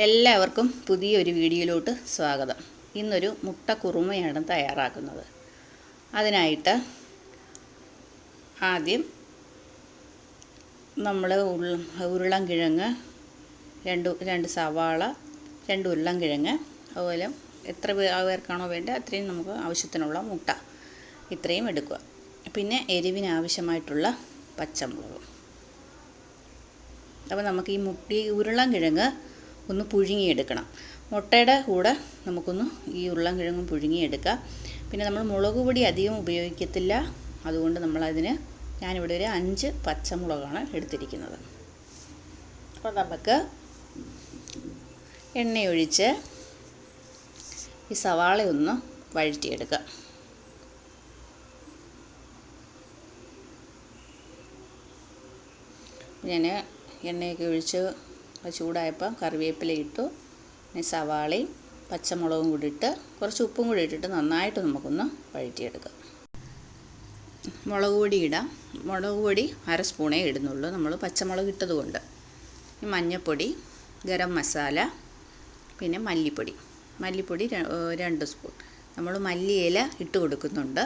എല്ലാവർക്കും പുതിയൊരു വീഡിയോയിലോട്ട് സ്വാഗതം. ഇന്നൊരു മുട്ട കുറുമയാണ് തയ്യാറാക്കുന്നത്. അതിനായിട്ട് ആദ്യം നമ്മൾ ഉരുളൻകിഴങ്ങ്, രണ്ട് സവാള, 2 ഉരുളൻകിഴങ്ങ്, അതുപോലെ എത്ര പേർക്കാണോ വേണ്ടത് അത്രയും നമുക്ക് ആവശ്യത്തിനുള്ള മുട്ട ഇത്രയും എടുക്കുക. പിന്നെ എരിവിന് ആവശ്യമായിട്ടുള്ള പച്ചമുളക്. അപ്പോൾ നമുക്ക് ഈ ഉരുളൻകിഴങ്ങ് ഒന്ന് പുഴുങ്ങിയെടുക്കണം. മുട്ടയുടെ കൂടെ നമുക്കൊന്ന് ഈ ഉരുളൻകിഴങ്ങും പുഴുങ്ങിയെടുക്കാം. പിന്നെ നമ്മൾ മുളക് പൊടി അധികം ഉപയോഗിക്കത്തില്ല, അതുകൊണ്ട് ഞാനിവിടെ ഒരു 5 പച്ചമുളകാണ് എടുത്തിരിക്കുന്നത്. അപ്പോൾ നമുക്ക് എണ്ണയൊഴിച്ച് ഈ സവാളയൊന്ന് വഴറ്റിയെടുക്കാം. ഞാൻ എണ്ണയൊക്കെ ഒഴിച്ച് ചൂടായപ്പോൾ കറിവേപ്പില ഇട്ടു. പിന്നെ സവാളയും പച്ചമുളകും കൂടി ഇട്ട് കുറച്ച് ഉപ്പും കൂടി ഇട്ടിട്ട് നന്നായിട്ട് നമുക്കൊന്ന് വഴറ്റിയെടുക്കാം. മുളക് പൊടി ഇടാം. മുളക് പൊടി 1/2 സ്പൂണേ ഇടുന്നുള്ളൂ, നമ്മൾ പച്ചമുളക് ഇട്ടതുകൊണ്ട്. മഞ്ഞൾപ്പൊടി, ഗരം മസാല, പിന്നെ മല്ലിപ്പൊടി 2 സ്പൂൺ. നമ്മൾ മല്ലിയില ഇട്ട് കൊടുക്കുന്നുണ്ട്.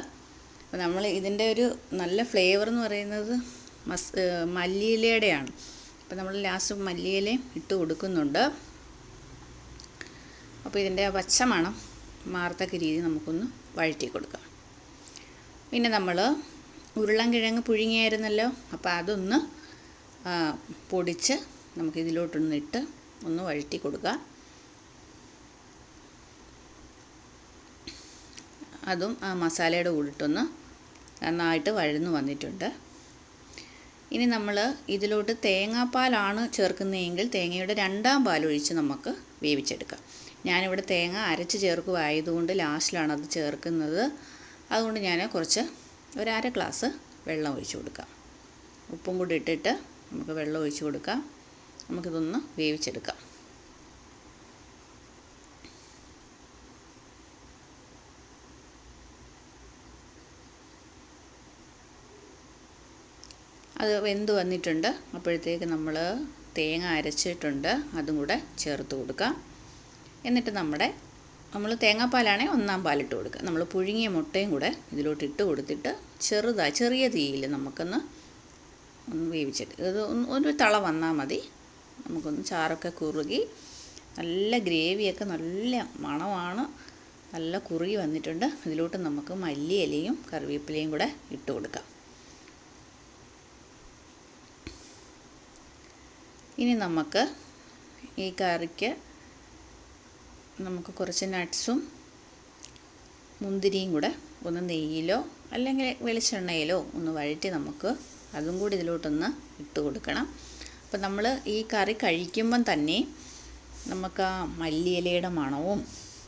അപ്പോൾ നമ്മൾ ഇതിൻ്റെ ഒരു നല്ല ഫ്ലേവർ എന്ന് പറയുന്നത് മല്ലിയിലയുടെയാണ്. അപ്പോൾ നമ്മൾ ലാസ്റ്റ് മല്ലിയിലയും ഇട്ട് കൊടുക്കുന്നുണ്ട്. അപ്പോൾ ഇതിൻ്റെ പച്ചമണം മാറത്തക്ക രീതി നമുക്കൊന്ന് വഴറ്റി കൊടുക്കാം. പിന്നെ നമ്മൾ ഉരുളൻകിഴങ്ങ് പുഴുങ്ങിയായിരുന്നല്ലോ, അപ്പോൾ അതൊന്ന് പൊടിച്ച് നമുക്കിതിലോട്ടൊന്നിട്ട് ഒന്ന് വഴറ്റി കൊടുക്കാം. അതും ആ മസാലയുടെ കൂടിട്ടൊന്ന് നന്നായിട്ട് വഴന്നു വന്നിട്ടുണ്ട്. ഇനി നമ്മൾ ഇതിലോട്ട് തേങ്ങാപ്പാലാണ് ചേർക്കുന്നതെങ്കിൽ തേങ്ങയുടെ 2ാം പാലൊഴിച്ച് നമുക്ക് വേവിച്ചെടുക്കാം. ഞാനിവിടെ തേങ്ങ അരച്ച് ചേർക്കുമായതുകൊണ്ട് ലാസ്റ്റിലാണ് അത് ചേർക്കുന്നത്. അതുകൊണ്ട് ഞാൻ ഒരു 1/2 ഗ്ലാസ് വെള്ളം ഒഴിച്ച് കൊടുക്കാം. ഉപ്പും കൂടി ഇട്ടിട്ട് നമുക്ക് വെള്ളം ഒഴിച്ച് കൊടുക്കാം. നമുക്കിതൊന്ന് വേവിച്ചെടുക്കാം. അത് വെന്ത് വന്നിട്ടുണ്ട്. അപ്പോഴത്തേക്ക് നമ്മൾ തേങ്ങ അരച്ചിട്ടുണ്ട്, അതും കൂടെ ചേർത്ത് കൊടുക്കാം. എന്നിട്ട് നമ്മൾ തേങ്ങാപ്പാലാണെങ്കിൽ 1ാം പാലിട്ട് കൊടുക്കുക. നമ്മൾ പുഴുങ്ങിയ മുട്ടയും കൂടെ ഇതിലോട്ട് ഇട്ട് കൊടുത്തിട്ട് ചെറിയ തീയിൽ നമുക്കൊന്ന് വേവിച്ചിട്ട് ഇത് ഒരു തള വന്നാൽ മതി. നമുക്കൊന്ന് ചാറൊക്കെ കുറുകി നല്ല ഗ്രേവിയൊക്കെ നല്ല മണമാണ്, നല്ല കുറുകി വന്നിട്ടുണ്ട്. ഇതിലോട്ട് നമുക്ക് മല്ലിയിലയും കറിവേപ്പിലയും കൂടെ ഇട്ട് കൊടുക്കാം. ഇനി നമുക്ക് ഈ കറിക്ക് കുറച്ച് നട്ട്സും മുന്തിരിയും കൂടെ ഒന്ന് നെയ്യിലോ അല്ലെങ്കിൽ വെളിച്ചെണ്ണയിലോ ഒന്ന് വഴറ്റി നമുക്ക് അതും കൂടി ഇതിലോട്ടൊന്ന് ഇട്ട് കൊടുക്കണം. അപ്പോൾ നമ്മൾ ഈ കറി കഴിക്കുമ്പം തന്നെ നമുക്ക് ആ മല്ലിയിലയുടെ മണവും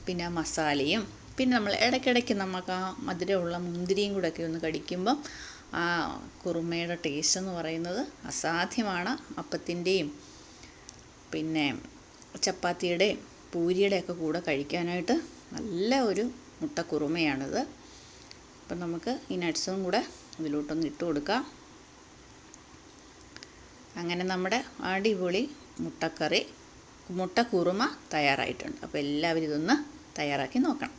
പിന്നെ മസാലയും പിന്നെ നമ്മൾ ഇടയ്ക്കിടയ്ക്ക് നമുക്ക് ആ മധുരമുള്ള മുന്തിരിയും കൂടെ ഒക്കെ ഒന്ന് കടിക്കുമ്പം ആ കുറുമയുടെ ടേസ്റ്റ് എന്ന് പറയുന്നത് അസാധ്യമാണ്. അപ്പത്തിൻ്റെയും പിന്നെ ചപ്പാത്തിയുടെയും പൂരിയുടെയൊക്കെ കൂടെ കഴിക്കാനായിട്ട് നല്ല ഒരു മുട്ട കുറുമയാണിത്. അപ്പം നമുക്ക് ഈ നട്ട്സും കൂടെ ഇതിലോട്ടൊന്ന് ഇട്ട് കൊടുക്കാം. അങ്ങനെ നമ്മുടെ അടിപൊളി മുട്ട കുറുമ തയ്യാറായിട്ടുണ്ട്. അപ്പോൾ എല്ലാവരും ഇതൊന്ന് തയ്യാറാക്കി നോക്കണം.